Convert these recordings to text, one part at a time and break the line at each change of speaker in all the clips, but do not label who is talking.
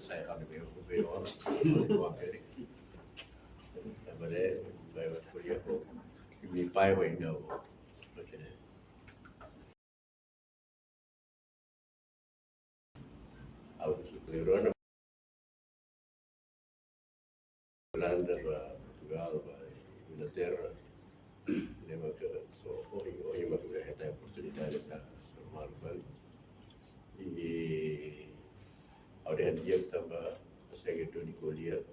saya akan lebih orang orang kiri. Pada saya kuliah ini pai way no. Aku suka Irwana, Holanda, Portugal, Inglaterra. Lembra que hoje uma coisa tem a oportunidade de formar o e ao dia também consegue tudo colher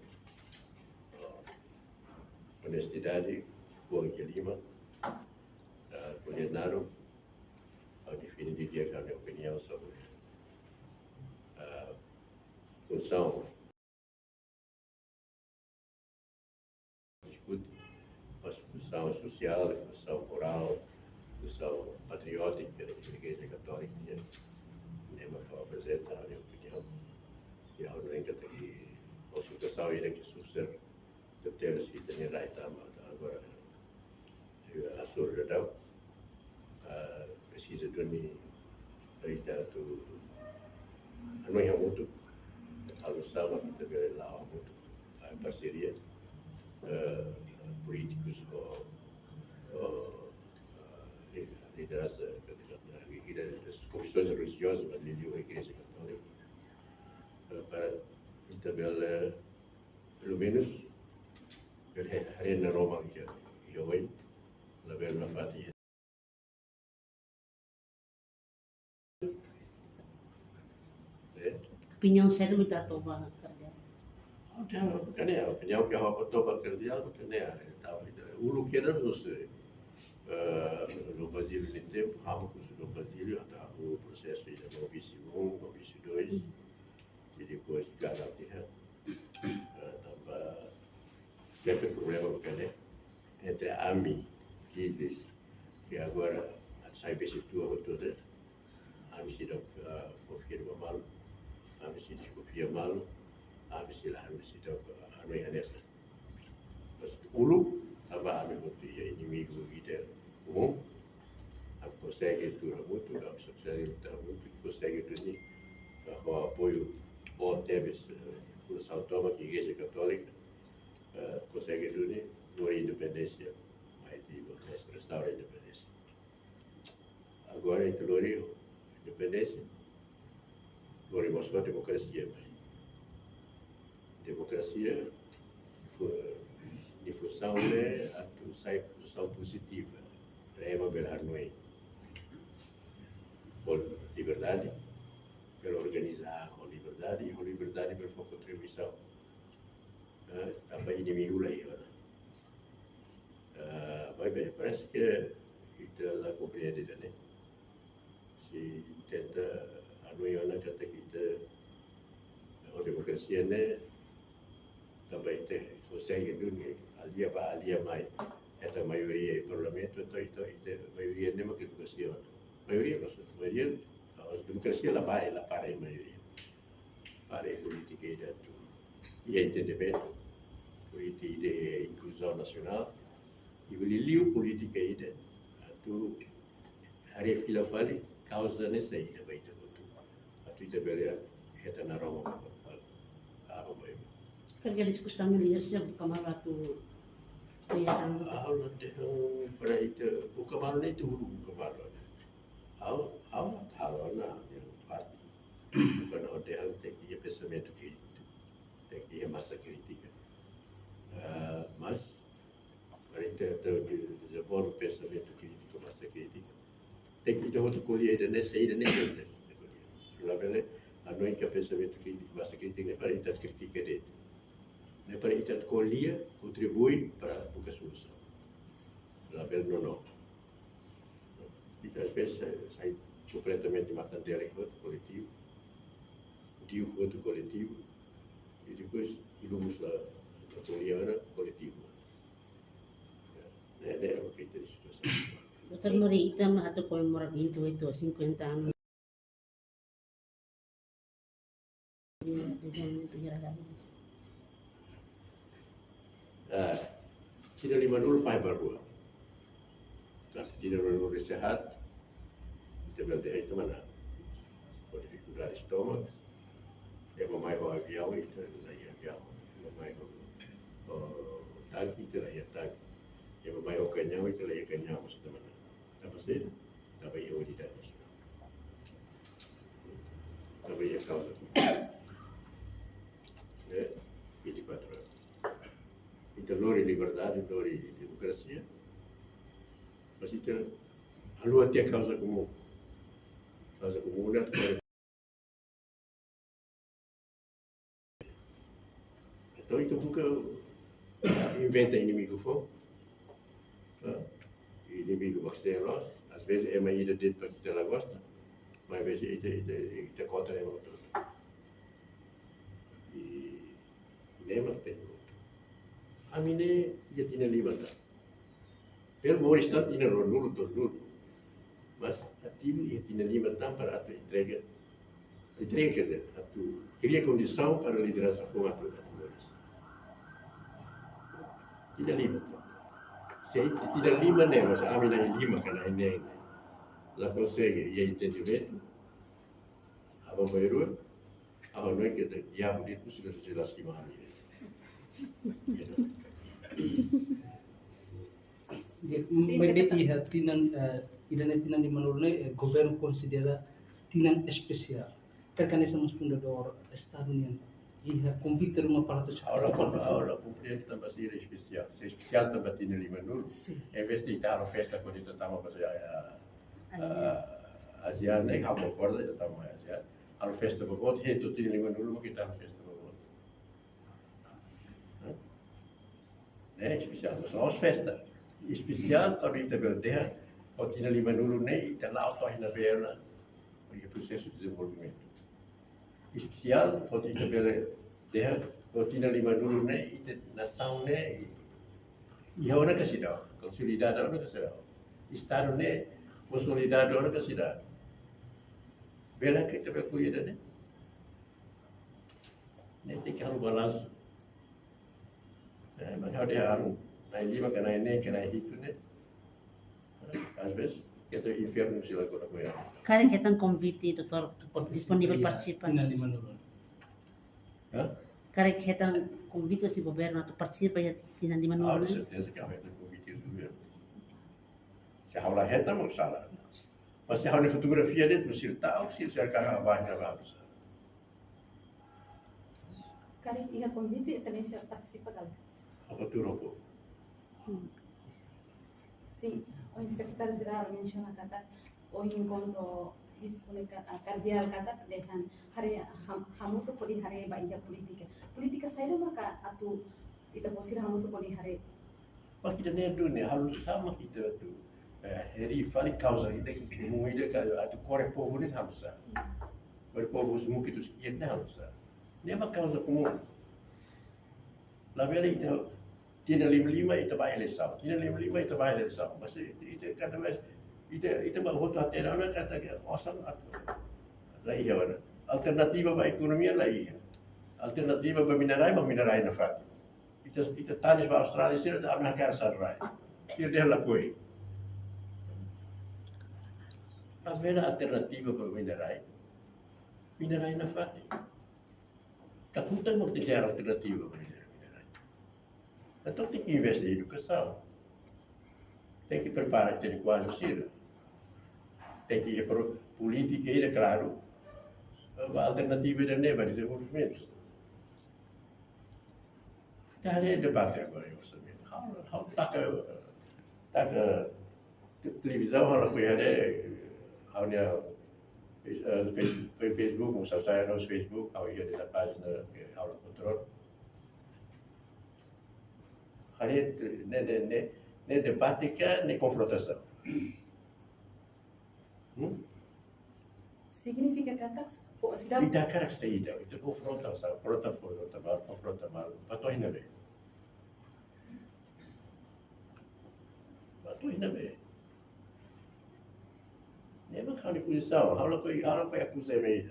honestidade, boa de Lima, colher naro, ao definir dia que a minha opinião sobre a função discute, a função social, a função moral, a função patriótica da Igreja Católica, lembra que eu apresento a minha opinião, e a ordem que a situação ainda que sucede de ter se tem agora a solidão precisa de mim tu não é muito a lutar que também lá muito a parceria políticos ou liderança das confissões religiosas da Igreja Católica para também pelo menos hari na Roma que eu vou lá ver na Fatia.
Opinião séria muito à toa,
Kan ya, opinião que eu botou para cardeal, kan ya, o lugar nos no Basílio de tempo, ramo no Basílio, até o processo de novício 1, novício 2, e depois cada terra, também sempre problema porque entre a AMI e igreja, que agora sai perceptua toda, a AMI se dá confirma mal, a AMI se desconfia mal, a AMI se dá a AMI anessa. Mas ulu, também a AMI muito inimigo líder comum, a consegue tudo muito, a consegue tudo muito, consegue tudo com apoio bom teve por São Tomás, que Igreja Católica consegue tudo por independência, mas restaurar a independência. Agora, em Telório, independência, agora mostra a democracia. Democracia, de função a função positiva, é uma bela por liberdade, pela organizar a liberdade pela sua contribuição. Também inimigo lá vai bem, parece que kita compreende, né? Se tenta a noiona kata kita a democracia, né? Também consegue dunia alia mais essa maioria do parlamento, então a maioria nem uma democracia, maioria a democracia lá para a maioria, para a política e entendimento, política de inclusão nacional. E o liu política ide, tu hari fila fali causa nessa ide baita tu, a tu ide bela heta na Roma, a Roma.
Kerja diskusi leadership bukan malah tu kelihatan.
Kalau dia pada itu bukan malah itu bukan malah. Hal na yang part bukan ada hal teknik pensamento crítico, teknik massa crítica, mas para desenvolver o pensamento crítico, massa crítica, tem que ter outro colher nessa ida nessa pela verdade, a não é que o pensamento crítico, massa crítica é para a crítica dele, é para a colher contribui para a solução. Pela verdade não. E às vezes sai completamente matando outro coletivo, digo outro coletivo e depois ilumos a colher coletivo. É o que tem situação.
Dr. Mari, itam na ato comemorar itu 50 anos.
Tidak 50 faz barua. Kalau tidak barua sehat, kita berada di mana? Por dificuldade estômago, mamãe o avião e aí avião. Mamãe o tanque e aí tanque. E mamãe o canhão e aí canhão. Mas também não sei. Também eu diria isso. Também a causa. 24 horas. Então, lori liberdade, lori democracia. Mas então, a lua tem a causa comum. Causa comum é então, nunca inventa inimigo for. Inimigo você nós. Às vezes é uma ida dentro para que ela gosta, mas às vezes é contra ela todo. E lembra que tem outro. A minha já tinha liberdade. Pelo amor instante tinha nulo, mas a tive já tinha liberdade para a tua entrega. Entrega, quer dizer, a tua cria condição para a liderança com a tua tinha liberdade. Se tinha liberdade, mas a minha lima que não é nem, ela consegue e entendimento, a bombeiro, a não é que o diabo de tudo se lastima ali.
Medeti tinan di menurutnya governo considera tinan especial. Karena somos fundador Estado Unido e convite uma parte
Ahora cumprir também ser especial. Se especial também tinha ali menor. Em vez de estar a festa quando estava fazer a asiática, nem há uma corda já estava mais asiática. A festa para voto, e tu tinha ali menor, mas que estava a festa para voto. É especial, mas nós festa. Especial para a terra, pode tinha ali menor nem e está lá auto na perna, porque processo de desenvolvimento. Especial pode ter terra, pode ter lima dulu ne, nação ne, e agora que se dá, consolidado agora que se dá, estado ne, consolidado agora que se dá, bela que te cuida ne, ne tem que ter balanço, mas ada anu, na lima que na ne, que na itu ne, às vezes que é inferno se lá agora coisa.
Cara que estão convite, doutor, disponível participar.
Tinan di menurut.
Cara que estão convite se governo a participar e tinan di
Ah,
manobra.
de certeza que a meta convite do governo. Se a aula reta, não sala. Mas se a aula fotografia dentro, se está, se a carro vai gravar.
Kali iha convite, excelência participa kali.
A futuro um pouco.
Sim, o secretário-geral menciona kata o encontro cardial kata dengan hari hamu tu poli hari baia politika. Politika saya maka atu ita posir hamu tu poli hari.
Mas kita nem dunia harus sama kita tu. Hari fali causa kita mungkin kalau atu corre povo ni harus. Corre povo semua kita sekian ni harus. Ni apa causa comum. La vera itu tiene lima itu vai eleição. Tiene lima itu vai eleição. Mas itu cada vez itu voto até na kata que awesome lá ia agora. Alternativa para a economia lá ia. Alternativa para minerai na frente. Itu tanis para a Austrália sih ada nak cara sarai. Dia lá coi. A vera alternativa para minerai na frente. Kaputan mau ter alternativa para minerai. Então tem que investir em educação. Tem que preparar ter quase cedo. Tem que ir para política e, claro, a alternativa da neva desenvolvimento. Está ali debate agora, eu sabia. Está televisão, ela foi ali, Facebook, um site no Facebook, ao ir da página aula controle. Ali, nem debate nem confrontação.
Significa kata
sidang. Tidak cara saída, itu confrontação, confronta mal, bato hina be. Nem kau ni posição, kalau kau acusa me.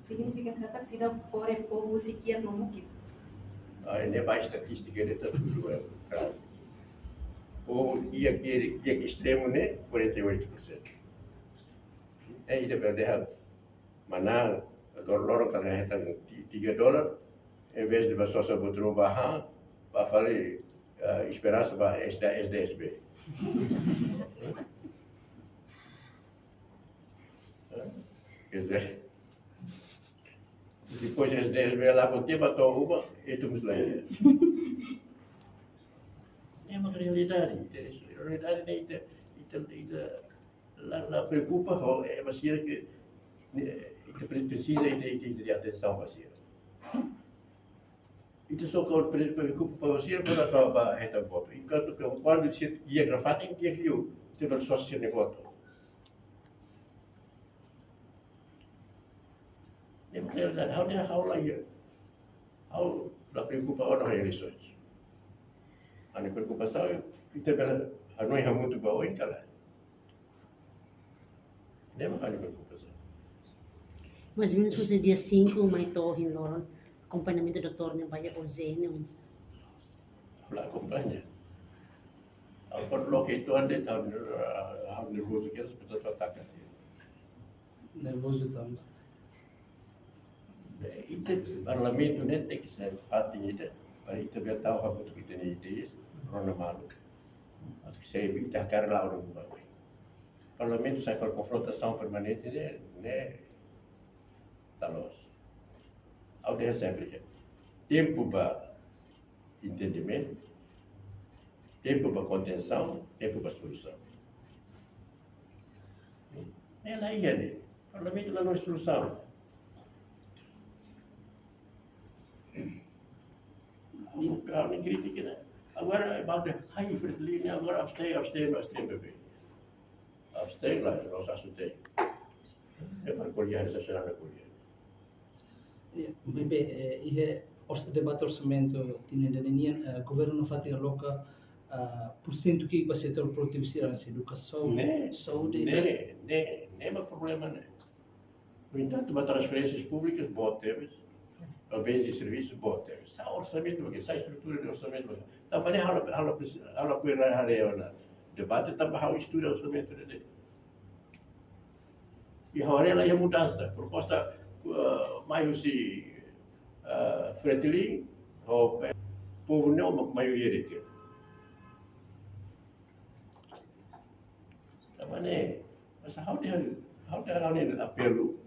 Significa kata sidang corre povo sekian mungkin.
Ainda mais estatística de tudo é claro. Ou ia extremo né 48%. É ainda verdade. Mana lorong kalau hetan $3, em vez de você só botar barra, para fazer esperança para SDSB. Quer dizer, depois SDSB lá com o tempo, a uma, e tu me lembra. É uma realidade, a realidade la preocupa é vacina que precisa de atenção vacina. Itu só que preocupa para vacina para trabalhar esta voto. Enquanto que quando se ia gravar tem que ir ter só se ne voto. É uma realidade. How la preocupa orang eleições. A minha preocupação é que também a não é muito boa em cara. Nem uma preocupação.
Mas menos você dia 5, mai tohin loron, acompanhamento do doutor ne baya ozene.
La acompanha. Ao quando que tu ande tá nervoso que as pessoas atacam.
Nervoso também.
Itu parlamento nem tem que ser fatiguado. Para itu biar tahu apa tu kita ni ideias, orang malu. Acho que saya kita cara lá orang bagai. Parlamento sai para confrontação permanente né talos. Ao dia sempre tempo para entendimento, tempo para contenção, tempo para solução. É lá ia parlamento lá não é solução. Alguém critica, né? Agora, ai, Fretilini, agora abstém, bebê. Abstém lá, nós assustei. É para colher essa será na colher.
Bebê, o debate orçamento tinha danian, governo fatia loca, porcento que vai ser ter produtividade na educação, saúde.
Nem é problema, né? No entanto, uma transferências públicas, boa teve. Talvez de serviço bom, sai orçamento, sai estrutura de orçamento. Também ela cuida na debate, também ela estuda orçamento dele. E agora ela é mudança, proposta mais se Fretilin, o povo não a maioria dele. Também mas how they apelo,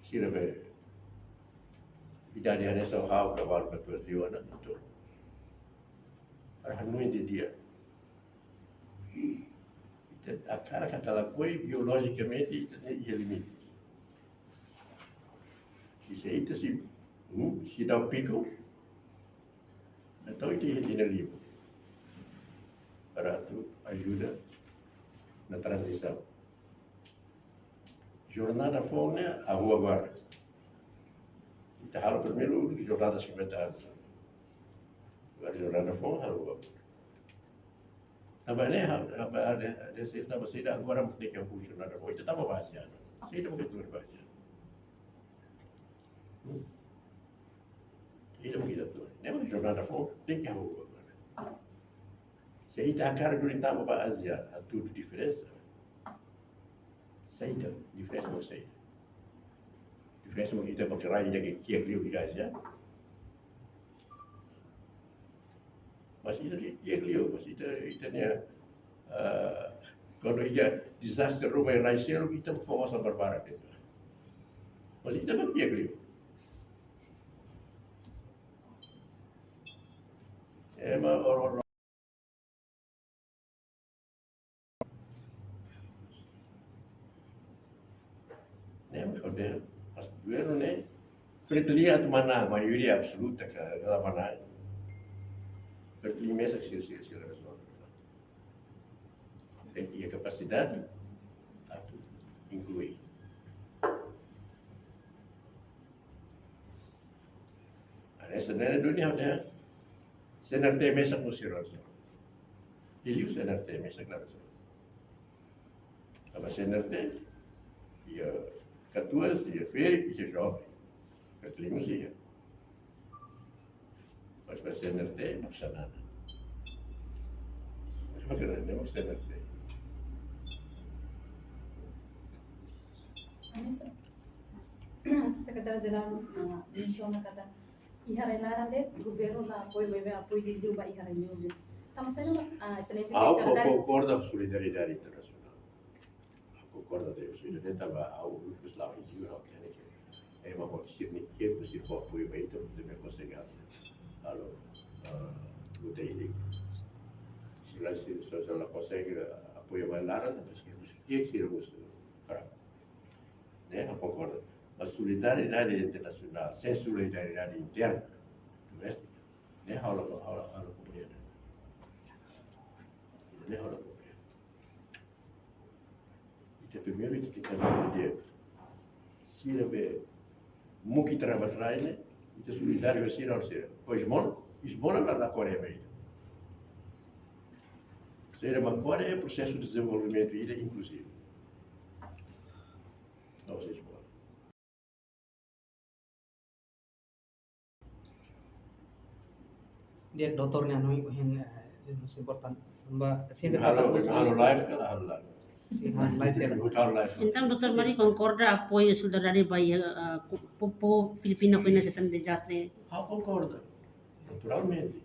Sila be bidari hanya sohau kawal betul dia nak betul. Arhan nuin dia. A cara que ela foi biologicamente ia limite. Se isso se dá um pico, então itu ia livre. Para tu ajuda na transição. Jornada fome a rua agora. Kita harus primeiro jornada 50 anos. Agora jornada fome a rua. Também ada desse tambah sida agora mesti que eu jornada fome. Itu tambah bahasa. Sida mungkin tu bahasa. Sida mungkin tu. Nem jornada fome tem que a rua agora. Se kita akar dulu tambah bahasa, tudo diferença. Saída, diferença não sei. Diferença não kita pakai raja que é criou de Gaza. Mas itu dia criou, mas itu ni kalau ia disaster rumah Raisa kita fokus sama berbara itu. Mas itu kan dia criou. Emang orang Mas governo né, pertelian mana maioria absoluta que ela mana, pertelian mesmo que se resolve. Tem que a capacidade a incluir. Essa não é dunia né, senar tem mesmo que se resolve. Ele senar tem mesmo que resolve. Apa senar tem, ia 14 dia feira e jovem. Pertelimos dia. Mas vai ser nerte, não precisa nada. Mas não precisa nerte.
Sekretaris-Geral menciona kata iharailaran de governo la apoio de Juba iharailaran. Tama sa excelência
Há
secretário.
concorda com solidariedade internacional. Concorda com solidariedade ao Yugoslávia e Europa, que é uma coisa que é possível apoio bem então também consegue algo o daily. Se ela consegue apoio mais largo, mas que é que eu gosto para, né? Eu concordo. Mas solidariedade internacional, sem solidariedade interna, doméstica, né? How compreender? Né? How compreender? Então primeiro que tem que entender, se ele vê muito trabalhar, né? Então solidário assim não será. Pois esmola lá na Coreia mesmo. Seja uma Coreia é processo de desenvolvimento inclusive. Não se esmola.
Dia doktornya no yang most important. Mbak sini
Halo live kan halo live.
live ya.
Halo live.
Então, Dr. Mari concorda apoio e solidariedade para o povo filipino que nesse tanto desastre?
Concordo, naturalmente.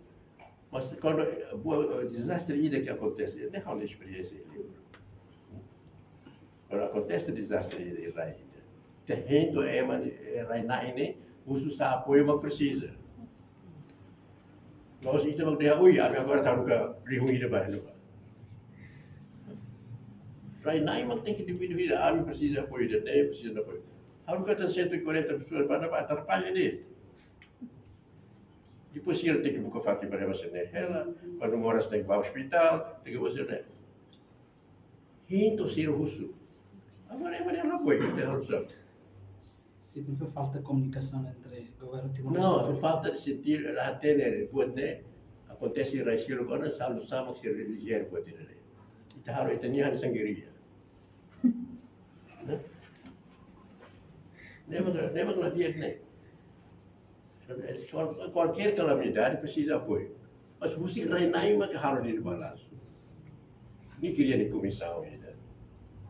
Mas quando o desastre que acontece, até uma experiência em livro. Quando acontece desastre em Israel, terreno é usa apoio mas precisa. Nós estamos dizendo, ui, agora está no ruim de baixo. Rainai mas tem que dividir, a precisa de apoio, precisa de apoio. Agora está 140 pessoas para atrapalhar ele. Depois se ele tem que buscar fato para você, né? Ela, quando mora, você tem que ir ao hospital, tem que você, né? Então, se o russo. Agora é não apoio, tem razão.
Significa falta de comunicação entre governo e
Não, falta de sentir, até, né? Acontece em Raiceiro, quando sabe que se religião pode ter, né? Então, harus itu ni hanya sanggeria. Memang lah dia, né? Qualquer calamidade precisa de apoio. Mas você não mas harus di balanço. Ni queria ni comissão ainda.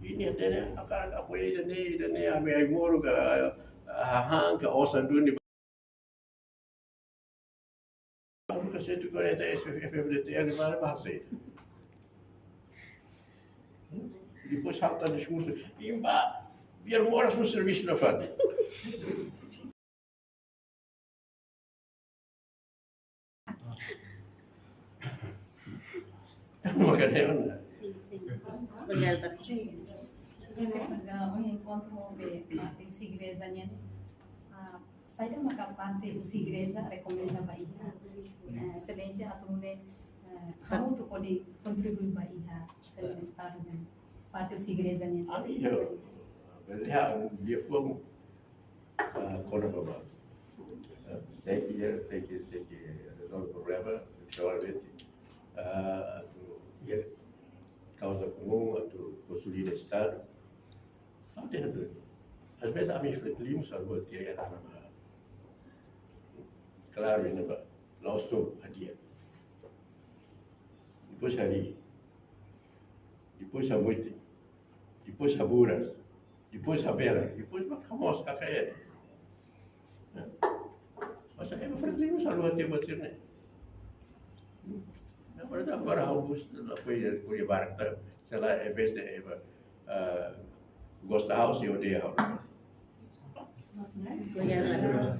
Ini até apoio ainda nem a minha moro a arranca osan duni. Porque 140 FFDT ele vai bahasa. Depois falta discurso. Imba, biar moras no serviço da FAD. Makanya
Obrigada.
Sim, o encontro de Deus Igreja, né? Saya maka parte Deus Igreja recomenda Bahia, excelência aturune, kamu tu kodi contribui Bahia, estado né? Parte Deus Igreja, né?
Ami yo, dia foi quando babá. Tem que resolver o problema, provavelmente causa comum, construir o Estado. Às vezes a minha refletimos algo que é claro, ainda lá estou a dia. Depois ali, depois a noite, depois a buras, depois a vela, depois a famosa cacaia. Mas aí refletimos algo que é né? Agora Augusto foi barca, sei lá, em vez de gosta house e odeia house.
Obrigada.